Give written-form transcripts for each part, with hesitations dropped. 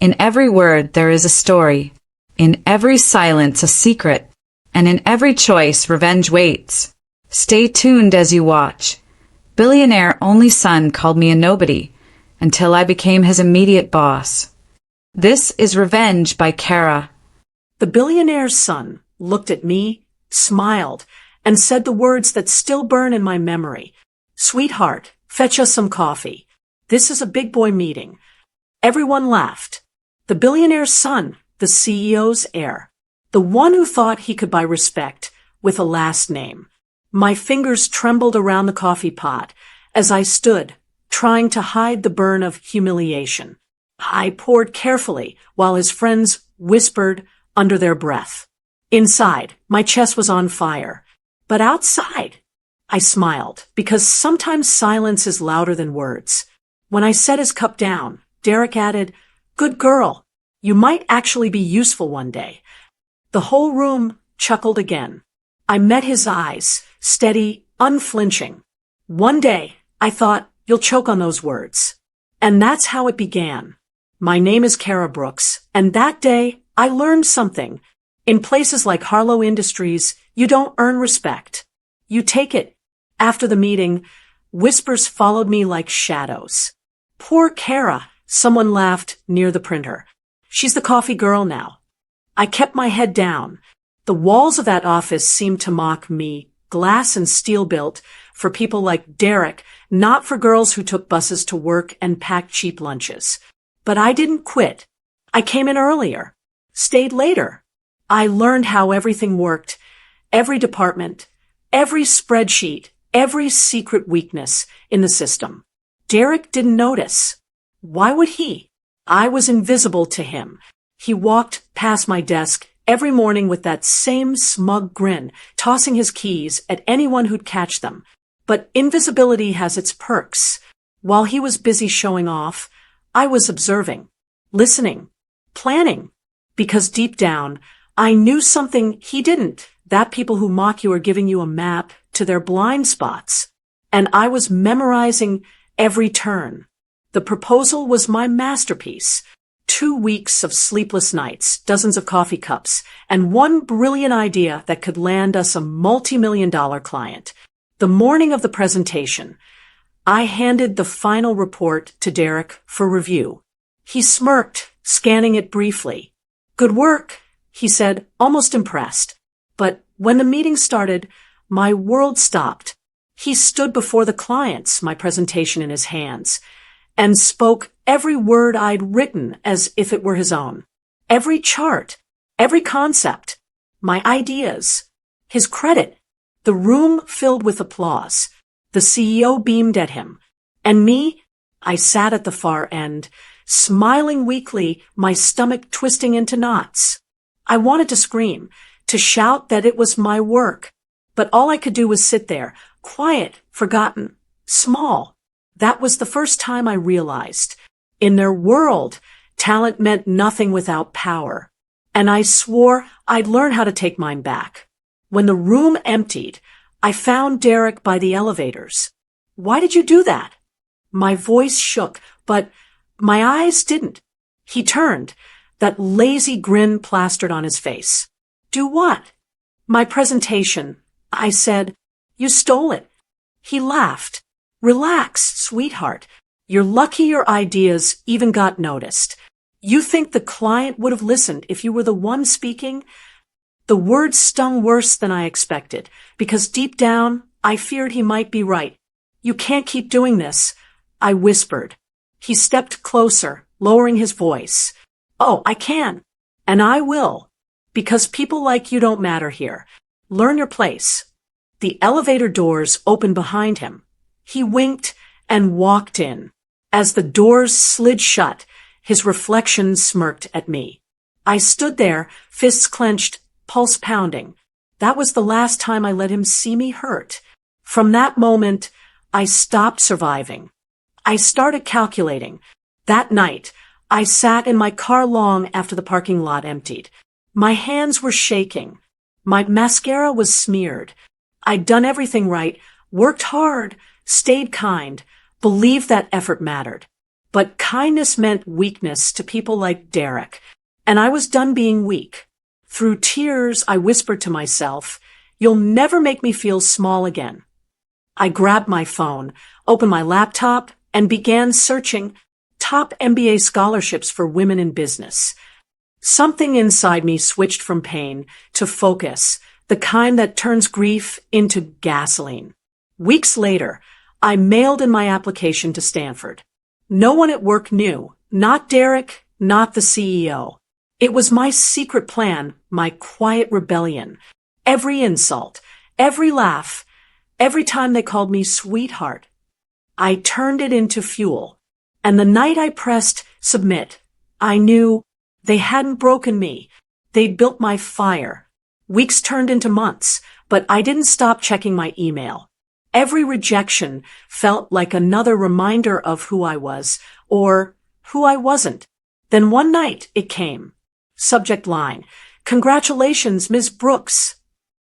In every word there is a story, in every silence a secret, and in every choice revenge waits. Stay tuned as you watch. Billionaire only son called me a nobody, until I became his immediate boss. This is Revenge by Kara. The billionaire's son looked at me, smiled, and said the words that still burn in my memory. "Sweetheart, fetch us some coffee. This is a big boy meeting." Everyone laughed. The billionaire's son, the CEO's heir, the one who thought he could buy respect with a last name. My fingers trembled around the coffee pot as I stood, trying to hide the burn of humiliation. I poured carefully while his friends whispered under their breath. Inside, my chest was on fire. But outside, I smiled, because sometimes silence is louder than words. When I set his cup down, Derek added, "Good girl. You might actually be useful one day." The whole room chuckled again. I met his eyes, steady, unflinching. One day, I thought, you'll choke on those words. And that's how it began. My name is Kara Brooks, and that day, I learned something. In places like Harlow Industries, you don't earn respect. You take it. After the meeting, whispers followed me like shadows. "Poor Kara," someone laughed near the printer. "She's the coffee girl now." I kept my head down. The walls of that office seemed to mock me, glass and steel built, for people like Derek, not for girls who took buses to work and packed cheap lunches. But I didn't quit. I came in earlier, stayed later. I learned how everything worked, every department, every spreadsheet, every secret weakness in the system. Derek didn't notice. Why would he? I was invisible to him. He walked past my desk every morning with that same smug grin, tossing his keys at anyone who'd catch them. But invisibility has its perks. While he was busy showing off, I was observing, listening, planning. Because deep down, I knew something he didn't, that people who mock you are giving you a map to their blind spots. And I was memorizing every turn. The proposal was my masterpiece. 2 weeks of sleepless nights, dozens of coffee cups, and one brilliant idea that could land us a multi-million-dollar client. The morning of the presentation, I handed the final report to Derek for review. He smirked, scanning it briefly. "Good work," he said, almost impressed. But when the meeting started, my world stopped. He stood before the clients, my presentation in his hands, and spoke every word I'd written as if it were his own. Every chart, every concept, my ideas, his credit. The room filled with applause. The CEO beamed at him. And me? I sat at the far end, smiling weakly, my stomach twisting into knots. I wanted to scream, to shout that it was my work. But all I could do was sit there, quiet, forgotten, small. That was the first time I realized, in their world, talent meant nothing without power. And I swore I'd learn how to take mine back. When the room emptied, I found Derek by the elevators. "Why did you do that?" My voice shook, but my eyes didn't. He turned, that lazy grin plastered on his face. "Do what?" "My presentation," I said. "You stole it." He laughed. "Relax, sweetheart. You're lucky your ideas even got noticed. You think the client would have listened if you were the one speaking?" The words stung worse than I expected, because deep down, I feared he might be right. "You can't keep doing this," I whispered. He stepped closer, lowering his voice. "Oh, I can. And I will. Because people like you don't matter here. Learn your place." The elevator doors opened behind him. He winked and walked in. As the doors slid shut, his reflection smirked at me. I stood there, fists clenched, pulse pounding. That was the last time I let him see me hurt. From that moment, I stopped surviving. I started calculating. That night, I sat in my car long after the parking lot emptied. My hands were shaking. My mascara was smeared. I'd done everything right, worked hard, stayed kind, believed that effort mattered. But kindness meant weakness to people like Derek, and I was done being weak. Through tears, I whispered to myself, "You'll never make me feel small again." I grabbed my phone, opened my laptop, and began searching top MBA scholarships for women in business. Something inside me switched from pain to focus, the kind that turns grief into gasoline. Weeks later, I mailed in my application to Stanford. No one at work knew, not Derek, not the CEO. It was my secret plan, my quiet rebellion. Every insult, every laugh, every time they called me sweetheart, I turned it into fuel. And the night I pressed submit, I knew they hadn't broken me. They'd built my fire. Weeks turned into months, but I didn't stop checking my email. Every rejection felt like another reminder of who I was, or who I wasn't. Then one night it came. Subject line, "Congratulations, Ms. Brooks."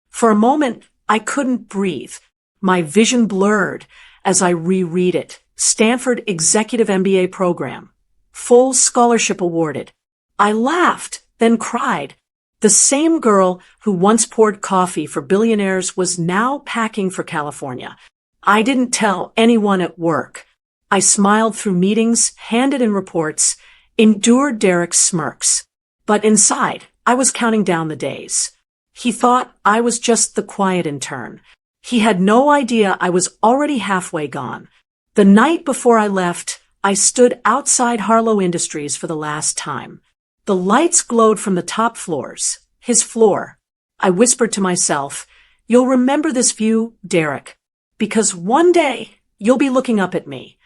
For a moment, I couldn't breathe. My vision blurred as I reread it. Stanford Executive MBA program. Full scholarship awarded. I laughed, then cried. The same girl who once poured coffee for billionaires was now packing for California. I didn't tell anyone at work. I smiled through meetings, handed in reports, endured Derek's smirks. But inside, I was counting down the days. He thought I was just the quiet intern. He had no idea I was already halfway gone. The night before I left, I stood outside Harlow Industries for the last time. The lights glowed from the top floors, his floor. I whispered to myself, "You'll remember this view, Derek, because one day you'll be looking up at me."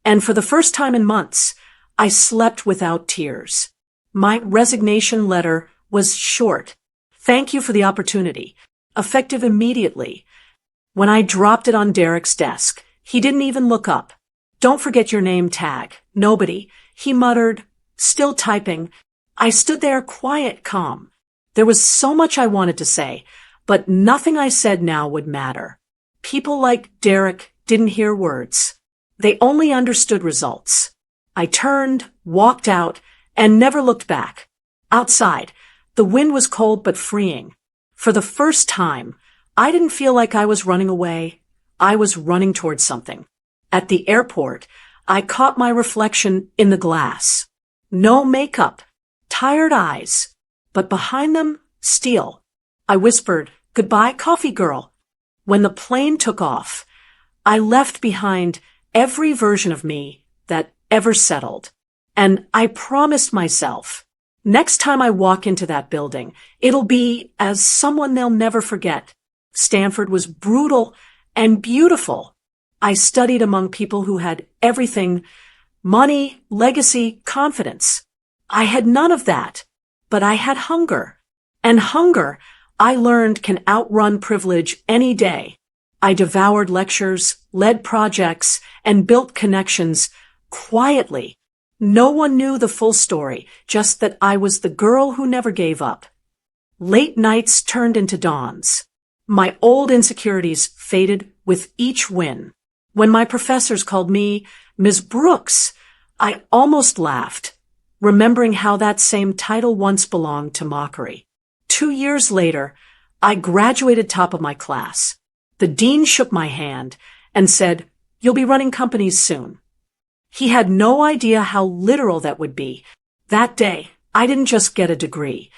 And for the first time in months, I slept without tears. My resignation letter was short. "Thank you for the opportunity," effective immediately. When I dropped it on Derek's desk, he didn't even look up. "Don't forget your name tag." "Nobody," he muttered, still typing. I stood there quiet, calm. There was so much I wanted to say, but nothing I said now would matter. People like Derek didn't hear words. They only understood results. I turned, walked out, and never looked back. Outside, the wind was cold but freeing. For the first time, I didn't feel like I was running away. I was running towards something. At the airport, I caught my reflection in the glass. No makeup, tired eyes, but behind them, steel. I whispered, "Goodbye, coffee girl." When the plane took off, I left behind every version of me that ever settled. And I promised myself, next time I walk into that building, it'll be as someone they'll never forget. Stanford was brutal and beautiful. I studied among people who had everything: money, legacy, confidence. I had none of that, but I had hunger. And hunger, I learned, can outrun privilege any day. I devoured lectures, led projects, and built connections quietly. No one knew the full story, just that I was the girl who never gave up. Late nights turned into dawns. My old insecurities faded with each win. When my professors called me Ms. Brooks, I almost laughed, remembering how that same title once belonged to mockery. 2 years later, I graduated top of my class. The dean shook my hand and said, "You'll be running companies soon." He had no idea how literal that would be. That day, I didn't just get a degree.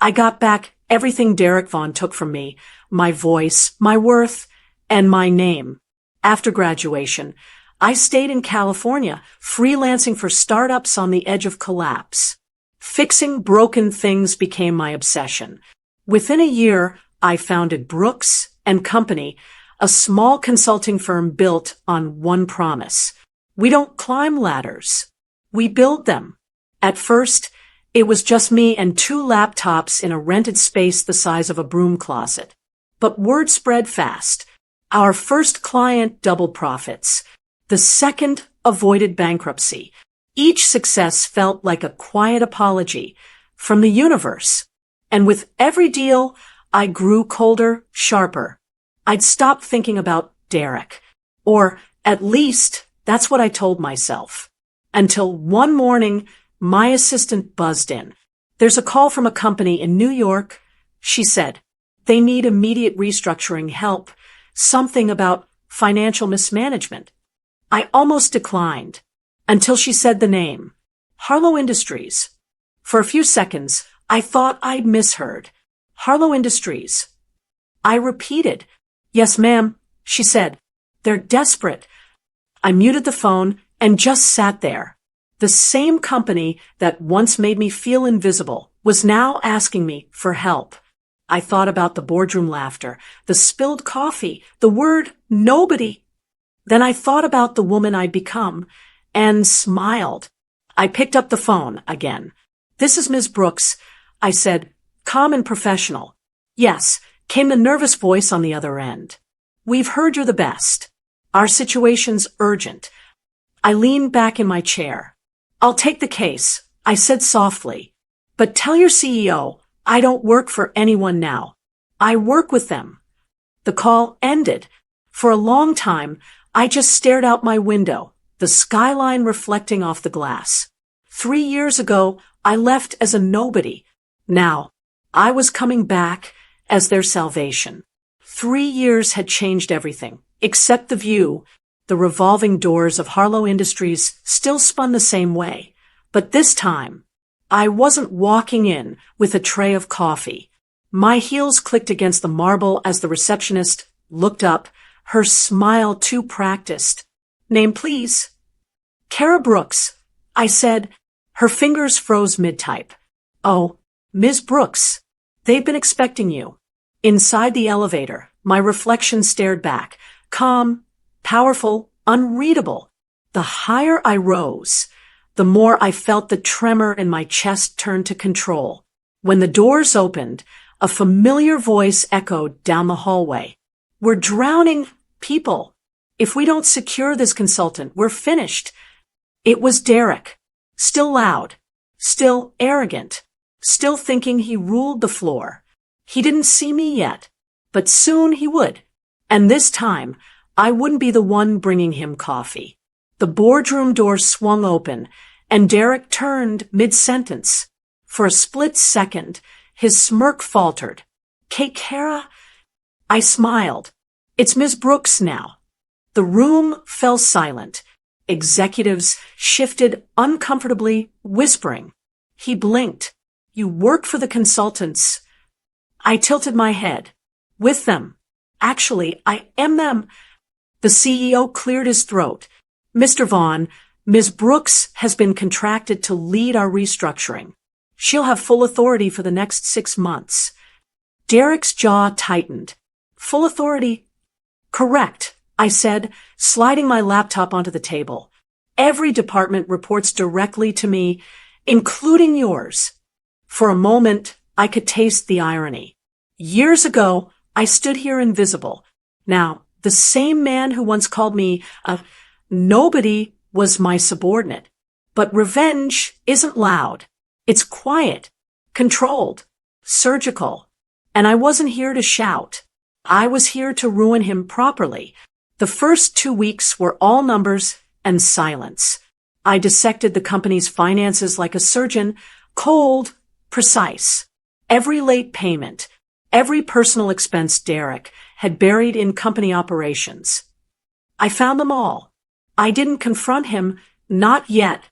I got back everything Derek Vaughan took from me: my voice, my worth, and my name. After graduation, I stayed in California, freelancing for startups on the edge of collapse. Fixing broken things became my obsession. Within a year, I founded Brooks and Company, a small consulting firm built on one promise: we don't climb ladders, we build them. At first, it was just me and 2 laptops in a rented space the size of a broom closet. But word spread fast. Our first client doubled profits. The second avoided bankruptcy. Each success felt like a quiet apology from the universe. And with every deal, I grew colder, sharper. I'd stopped thinking about Derek. Or, at least, that's what I told myself. Until one morning, my assistant buzzed in. "There's a call from a company in New York," she said. "They need immediate restructuring help. Something about financial mismanagement." I almost declined until she said the name. Harlow Industries. For a few seconds, I thought I'd misheard. Harlow Industries. I repeated. "Yes, ma'am," she said. "They're desperate." I muted the phone and just sat there. The same company that once made me feel invisible was now asking me for help. I thought about the boardroom laughter, the spilled coffee, the word nobody. Then I thought about the woman I'd become and smiled. I picked up the phone again. "This is Ms. Brooks," I said, calm and professional. "Yes," came the nervous voice on the other end. "We've heard you're the best. Our situation's urgent." I leaned back in my chair. "I'll take the case," I said softly. "But tell your CEO I don't work for anyone now. I work with them." The call ended. For a long time, I just stared out my window, the skyline reflecting off the glass. 3 years ago, I left as a nobody. Now, I was coming back as their salvation. 3 years had changed everything, except the view. The revolving doors of Harlow Industries still spun the same way. But this time, I wasn't walking in with a tray of coffee. My heels clicked against the marble as the receptionist looked up, her smile too practiced. "Name, please." "Kara Brooks," I said. Her fingers froze mid-type. "Oh, Ms. Brooks, they've been expecting you." Inside the elevator, my reflection stared back, calm, powerful, unreadable. The higher I rose, the more I felt the tremor in my chest turn to control. When the doors opened, a familiar voice echoed down the hallway. "We're drowning, people. If we don't secure this consultant, we're finished." It was Derek, still loud, still arrogant, still thinking he ruled the floor. He didn't see me yet, but soon he would. And this time, I wouldn't be the one bringing him coffee. The boardroom door swung open, and Derek turned mid-sentence. For a split second, his smirk faltered. "Kara?" I smiled. "It's Ms. Brooks now." The room fell silent. Executives shifted uncomfortably, whispering. He blinked. "You work for the consultants." I tilted my head. "With them. Actually, I am them." The CEO cleared his throat. "Mr. Vaughn, Ms. Brooks has been contracted to lead our restructuring. She'll have full authority for the next 6 months. Derek's jaw tightened. "Full authority?" "Correct," I said, sliding my laptop onto the table. "Every department reports directly to me, including yours." For a moment, I could taste the irony. Years ago, I stood here invisible. Now, the same man who once called me a nobody was my subordinate. But revenge isn't loud. It's quiet, controlled, surgical. And I wasn't here to shout. I was here to ruin him properly. The first 2 weeks were all numbers and silence. I dissected the company's finances like a surgeon, cold, precise. Every late payment, every personal expense Derek had buried in company operations. I found them all. I didn't confront him, not yet.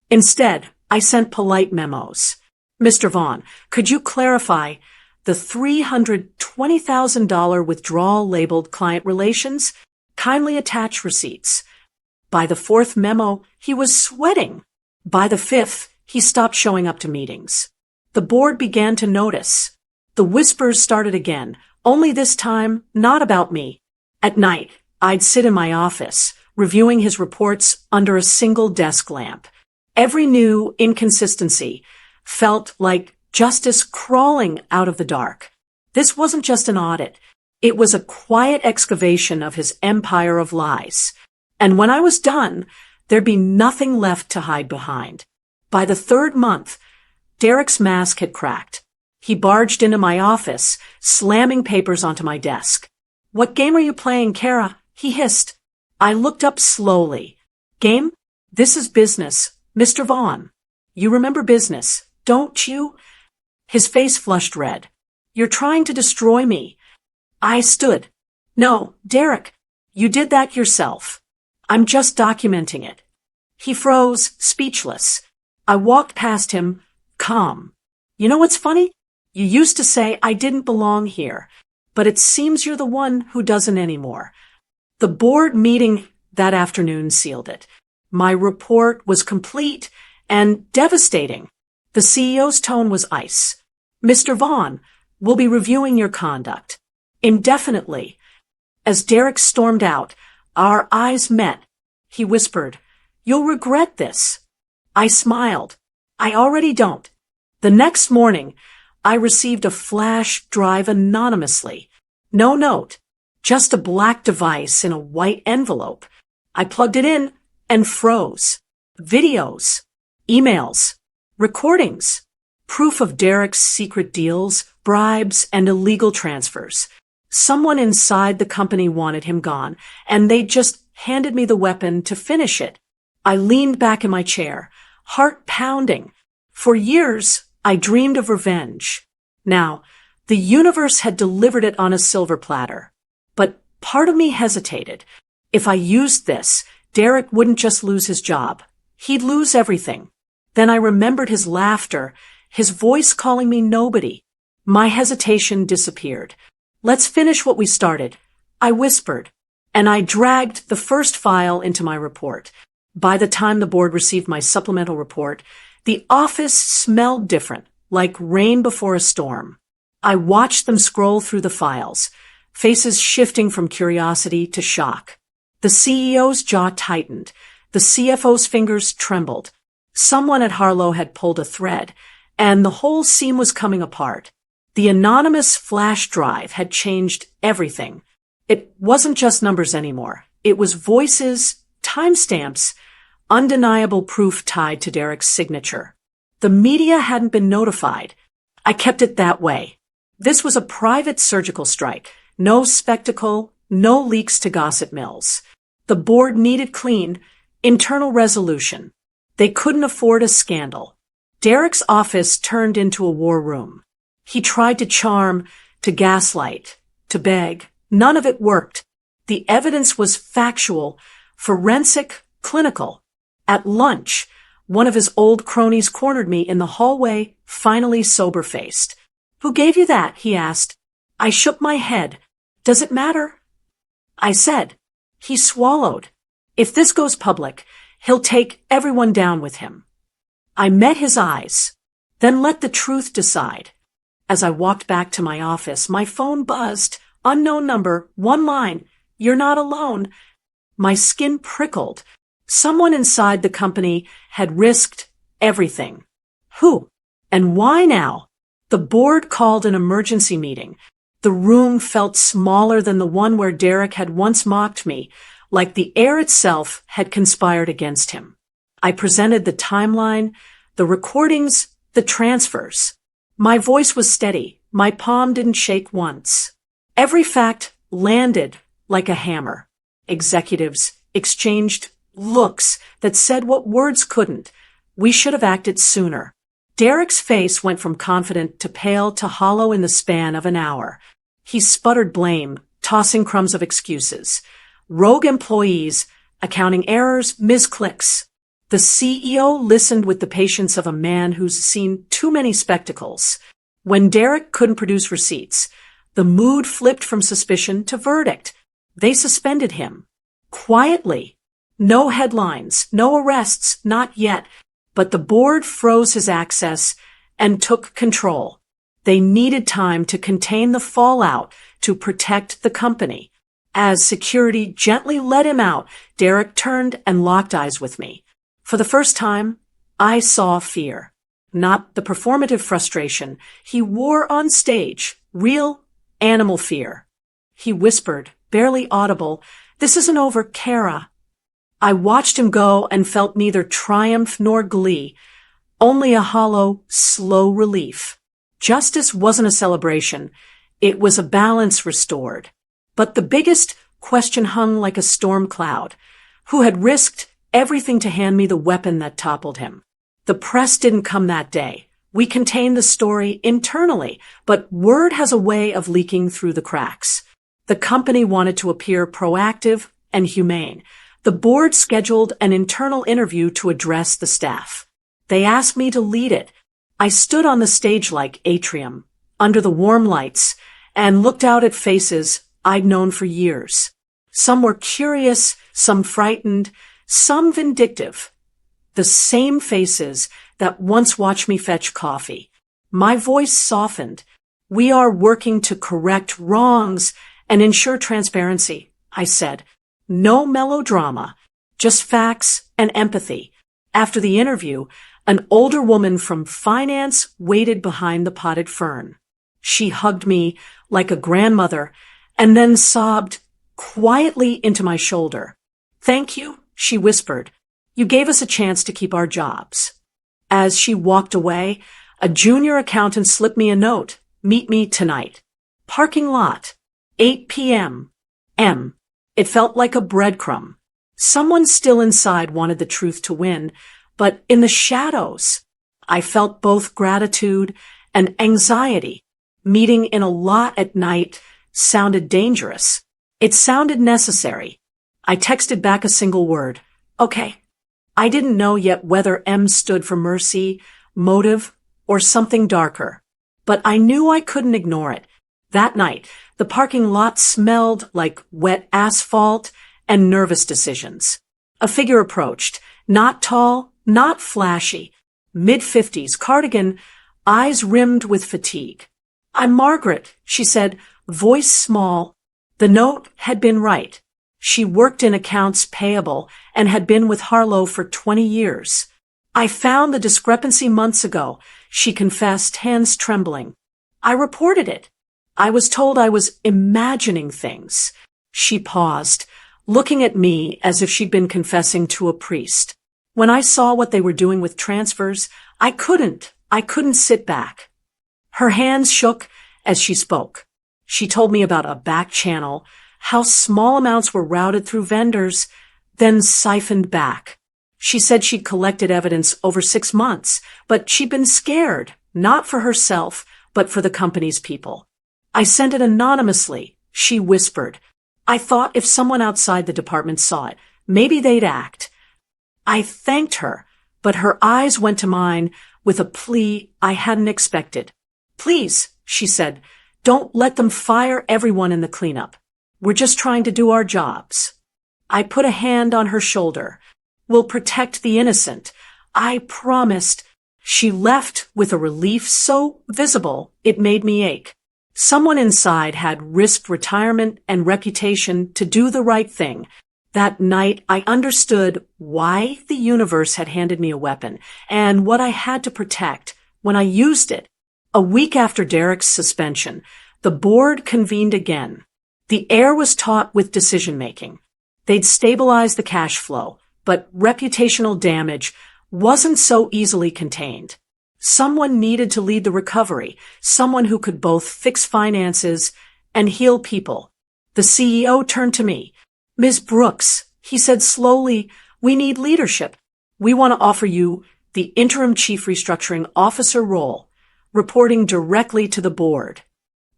Instead, I sent polite memos. "Mr. Vaughn, could you clarify the $320,000 withdrawal labeled client relations? Kindly attach receipts." By the 4th memo, he was sweating. By the 5th, he stopped showing up to meetings. The board began to notice. The whispers started again, only this time not about me. At night, I'd sit in my office, reviewing his reports under a single desk lamp. Every new inconsistency felt like justice crawling out of the dark. This wasn't just an audit. It was a quiet excavation of his empire of lies. And when I was done, there'd be nothing left to hide behind. By the 3rd month, Derek's mask had cracked. He barged into my office, slamming papers onto my desk. "What game are you playing, Kara?" he hissed. I looked up slowly. "Game? This is business. Mr. Vaughn, you remember business, don't you? His face flushed red. You're trying to destroy me. I stood. No, Derek, you did that yourself. I'm just documenting it. He froze, speechless. I walked past him, calm. You know what's funny? You used to say I didn't belong here, but it seems you're the one who doesn't anymore. The board meeting that afternoon sealed it. My report was complete and devastating. The CEO's tone was ice. Mr. Vaughn, we'll be reviewing your conduct. Indefinitely. As Derek stormed out, our eyes met. He whispered, You'll regret this. I smiled. I already don't. The next morning, I received a flash drive anonymously. No note, just a black device in a white envelope. I plugged it in and froze. Videos, emails, recordings, proof of Derek's secret deals, bribes, and illegal transfers. Someone inside the company wanted him gone, and they just handed me the weapon to finish it. I leaned back in my chair, heart pounding. For years, I dreamed of revenge. Now, the universe had delivered it on a silver platter. But part of me hesitated. If I used this, Derek wouldn't just lose his job. He'd lose everything. Then I remembered his laughter, his voice calling me nobody. My hesitation disappeared. Let's finish what we started, I whispered, and I dragged the first file into my report. By the time the board received my supplemental report, the office smelled different, like rain before a storm. I watched them scroll through the files, faces shifting from curiosity to shock. The CEO's jaw tightened. The CFO's fingers trembled. Someone at Harlow had pulled a thread, and the whole scene was coming apart. The anonymous flash drive had changed everything. It wasn't just numbers anymore. It was voices, timestamps, undeniable proof tied to Derek's signature. The media hadn't been notified. I kept it that way. This was a private surgical strike. No spectacle, no leaks to gossip mills. The board needed clean, internal resolution. They couldn't afford a scandal. Derek's office turned into a war room. He tried to charm, to gaslight, to beg. None of it worked. The evidence was factual, forensic, clinical. At lunch, one of his old cronies cornered me in the hallway, finally sober-faced. Who gave you that? He asked. I shook my head. Does it matter? I said. He swallowed. If this goes public, he'll take everyone down with him. I met his eyes. Then let the truth decide. As I walked back to my office, my phone buzzed. Unknown number, one line. You're not alone. My skin prickled. Someone inside the company had risked everything. Who? And why now? The board called an emergency meeting. The room felt smaller than the one where Derek had once mocked me, like the air itself had conspired against him. I presented the timeline, the recordings, the transfers. My voice was steady. My palm didn't shake once. Every fact landed like a hammer. Executives exchanged looks that said what words couldn't. We should have acted sooner. Derek's face went from confident to pale to hollow in the span of an hour. He sputtered blame, tossing crumbs of excuses. Rogue employees, accounting errors, misclicks. The CEO listened with the patience of a man who's seen too many spectacles. When Derek couldn't produce receipts, the mood flipped from suspicion to verdict. They suspended him. Quietly. No headlines, no arrests, not yet. But the board froze his access and took control. They needed time to contain the fallout, to protect the company. As security gently let him out, Derek turned and locked eyes with me. For the first time, I saw fear. Not the performative frustration he wore on stage, real animal fear. He whispered, barely audible, "This isn't over, Kara." I watched him go and felt neither triumph nor glee, only a hollow, slow relief. Justice wasn't a celebration. It was a balance restored. But the biggest question hung like a storm cloud. Who had risked everything to hand me the weapon that toppled him. The press didn't come that day. We contained the story internally, but word has a way of leaking through the cracks. The company wanted to appear proactive and humane. The board scheduled an internal interview to address the staff. They asked me to lead it. I stood on the stage-like atrium, under the warm lights, and looked out at faces I'd known for years. Some were curious, some frightened, some vindictive. The same faces that once watched me fetch coffee. My voice softened. We are working to correct wrongs and ensure transparency, I said. No melodrama, just facts and empathy. After the interview, an older woman from finance waited behind the potted fern. She hugged me like a grandmother and then sobbed quietly into my shoulder. Thank you, she whispered. You gave us a chance to keep our jobs. As she walked away, a junior accountant slipped me a note. Meet me tonight. Parking lot. 8 p.m. M. It felt like a breadcrumb. Someone still inside wanted the truth to win, but in the shadows, I felt both gratitude and anxiety. Meeting in a lot at night sounded dangerous. It sounded necessary. I texted back a single word. Okay. I didn't know yet whether M stood for mercy, motive, or something darker. But I knew I couldn't ignore it. That night, the parking lot smelled like wet asphalt and nervous decisions. A figure approached, not tall, not flashy, mid-50s, cardigan, eyes rimmed with fatigue. I'm Margaret, she said, voice small. The note had been right. She worked in accounts payable and had been with Harlow for 20 years. I found the discrepancy months ago, she confessed, hands trembling. I reported it. I was told I was imagining things. She paused, looking at me as if she'd been confessing to a priest. When I saw what they were doing with transfers, I couldn't sit back. Her hands shook as she spoke. She told me about a back channel, how small amounts were routed through vendors, then siphoned back. She said she'd collected evidence over 6 months, but she'd been scared, not for herself, but for the company's people. I sent it anonymously, she whispered. I thought if someone outside the department saw it, maybe they'd act. I thanked her, but her eyes went to mine with a plea I hadn't expected. Please, she said, don't let them fire everyone in the cleanup. We're just trying to do our jobs. I put a hand on her shoulder. We'll protect the innocent. I promised. She left with a relief so visible it made me ache. Someone inside had risked retirement and reputation to do the right thing. That night, I understood why the universe had handed me a weapon and what I had to protect when I used it. A week after Derek's suspension, the board convened again. The air was taut with decision-making. They'd stabilized the cash flow, but reputational damage wasn't so easily contained. Someone needed to lead the recovery, someone who could both fix finances and heal people. The CEO turned to me. Ms. Brooks, he said slowly, we need leadership. We want to offer you the interim chief restructuring officer role, reporting directly to the board.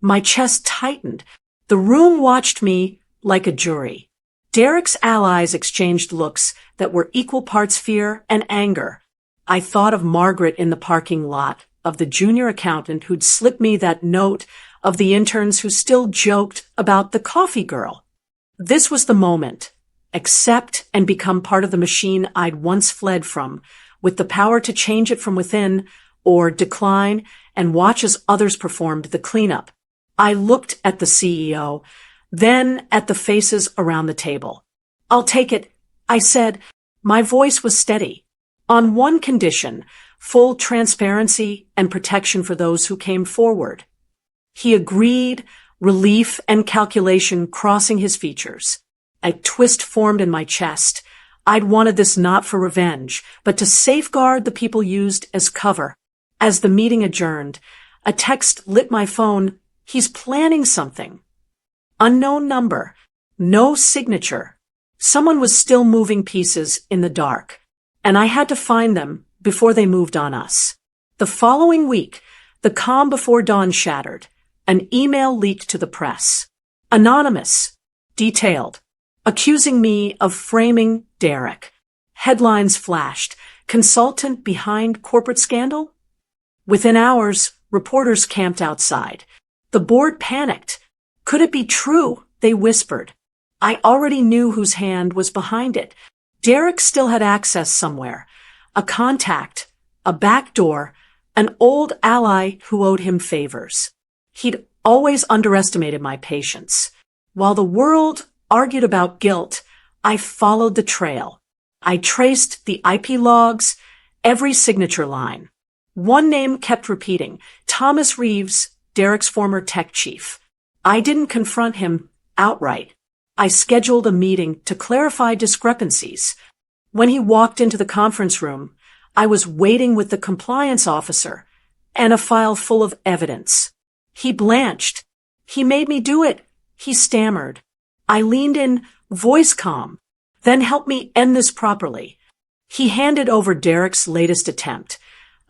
My chest tightened. The room watched me like a jury. Derek's allies exchanged looks that were equal parts fear and anger. I thought of Margaret in the parking lot, of the junior accountant who'd slipped me that note, of the interns who still joked about the coffee girl. This was the moment. Accept and become part of the machine I'd once fled from, with the power to change it from within, or decline and watch as others performed the cleanup. I looked at the CEO, then at the faces around the table. I'll take it, I said. My voice was steady. On one condition, full transparency and protection for those who came forward. He agreed, relief and calculation crossing his features. A twist formed in my chest. I'd wanted this not for revenge, but to safeguard the people used as cover. As the meeting adjourned, a text lit my phone. He's planning something. Unknown number. No signature. Someone was still moving pieces in the dark, and I had to find them before they moved on us. The following week, the calm before dawn shattered. An email leaked to the press. Anonymous, detailed, accusing me of framing Derek. Headlines flashed. Consultant behind corporate scandal? Within hours, reporters camped outside. The board panicked. Could it be true? They whispered. I already knew whose hand was behind it. Derek still had access somewhere. A contact, a back door, an old ally who owed him favors. He'd always underestimated my patience. While the world argued about guilt, I followed the trail. I traced the IP logs, every signature line. One name kept repeating, Thomas Reeves, Derek's former tech chief. I didn't confront him outright. I scheduled a meeting to clarify discrepancies. When he walked into the conference room, I was waiting with the compliance officer and a file full of evidence. He blanched. He made me do it. He stammered. I leaned in, voice calm. Then help me end this properly. He handed over Derek's latest attempt,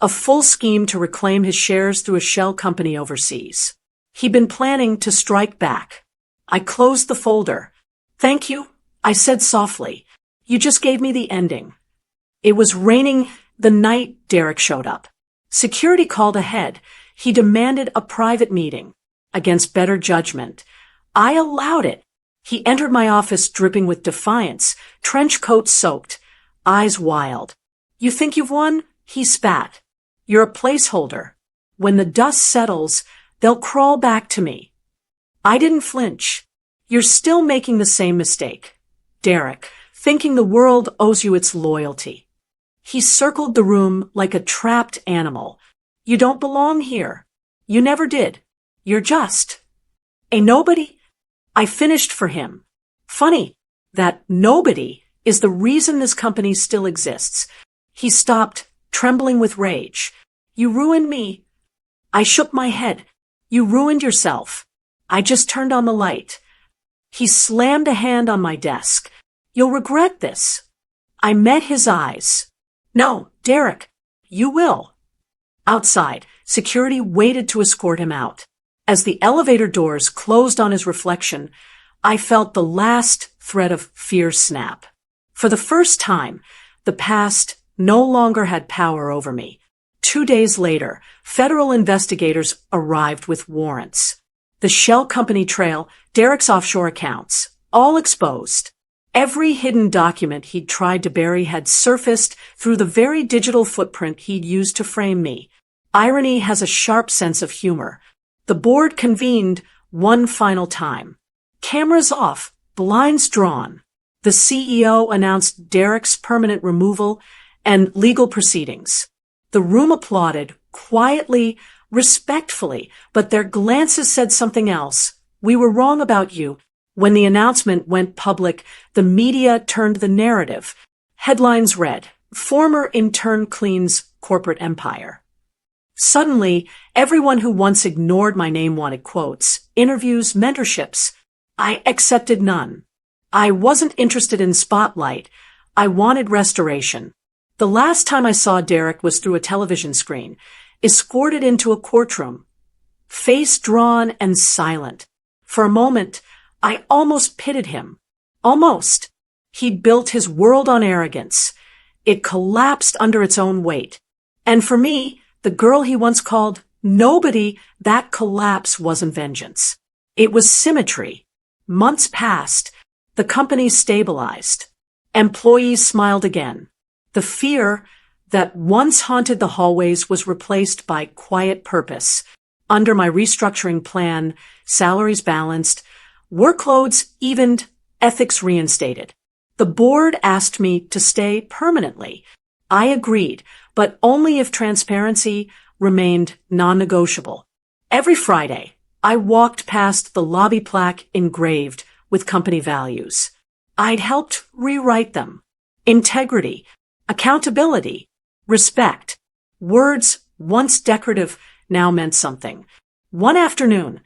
a full scheme to reclaim his shares through a shell company overseas. He'd been planning to strike back. I closed the folder. Thank you, I said softly. You just gave me the ending. It was raining the night Derek showed up. Security called ahead. He demanded a private meeting. Against better judgment, I allowed it. He entered my office dripping with defiance, trench coat soaked, eyes wild. You think you've won? He spat. You're a placeholder. When the dust settles, they'll crawl back to me. I didn't flinch. You're still making the same mistake, Derek, thinking the world owes you its loyalty. He circled the room like a trapped animal. You don't belong here. You never did. You're just a nobody. I finished for him. Funny, that nobody is the reason this company still exists. He stopped, trembling with rage. You ruined me. I shook my head. You ruined yourself. I just turned on the light. He slammed a hand on my desk. You'll regret this. I met his eyes. No, Derek, you will. Outside, security waited to escort him out. As the elevator doors closed on his reflection, I felt the last thread of fear snap. For the first time, the past no longer had power over me. 2 days later, federal investigators arrived with warrants. The shell company trail, Derek's offshore accounts, all exposed. Every hidden document he'd tried to bury had surfaced through the very digital footprint he'd used to frame me. Irony has a sharp sense of humor. The board convened one final time. Cameras off, blinds drawn. The CEO announced Derek's permanent removal and legal proceedings. The room applauded, quietly, respectfully, but their glances said something else. We were wrong about you. When the announcement went public, the media turned the narrative. Headlines read, Former intern cleans corporate empire. Suddenly, everyone who once ignored my name wanted quotes, interviews, mentorships. I accepted none. I wasn't interested in spotlight. I wanted restoration. The last time I saw Derek was through a television screen, escorted into a courtroom, face drawn and silent. For a moment, I almost pitied him. Almost. He'd built his world on arrogance. It collapsed under its own weight. And for me, the girl he once called nobody, that collapse wasn't vengeance. It was symmetry. Months passed. The company stabilized. Employees smiled again. The fear that once haunted the hallways was replaced by quiet purpose. Under my restructuring plan, salaries balanced, workloads evened, ethics reinstated. The board asked me to stay permanently. I agreed, but only if transparency remained non-negotiable. Every Friday, I walked past the lobby plaque engraved with company values. I'd helped rewrite them. Integrity, accountability, respect. Words once decorative now meant something. One afternoon,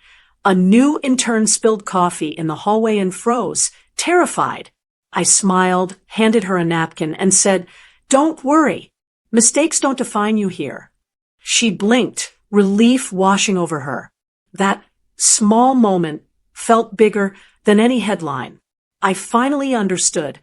a new intern spilled coffee in the hallway and froze, terrified. I smiled, handed her a napkin, and said, "Don't worry. Mistakes don't define you here." She blinked, relief washing over her. That small moment felt bigger than any headline. I finally understood.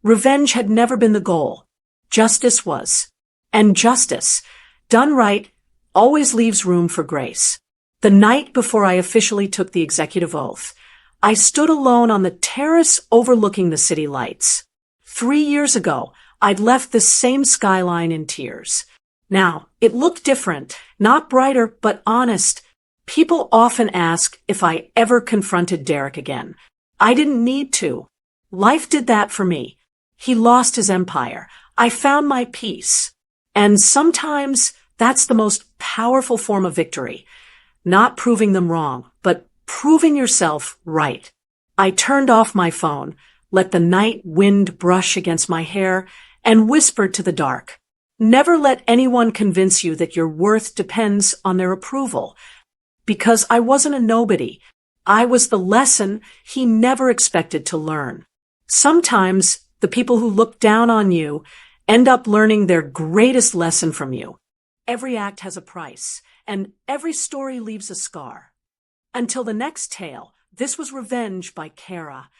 Revenge had never been the goal. Justice was. And justice, done right, always leaves room for grace. The night before I officially took the executive oath, I stood alone on the terrace overlooking the city lights. 3 years ago, I'd left this same skyline in tears. Now, it looked different, not brighter, but honest. People often ask if I ever confronted Derek again. I didn't need to. Life did that for me. He lost his empire. I found my peace. And sometimes that's the most powerful form of victory. Not proving them wrong, but proving yourself right. I turned off my phone, let the night wind brush against my hair, and whispered to the dark. Never let anyone convince you that your worth depends on their approval. Because I wasn't a nobody. I was the lesson he never expected to learn. Sometimes the people who look down on you end up learning their greatest lesson from you. Every act has a price, and every story leaves a scar. Until the next tale, this was Revenge by Kara.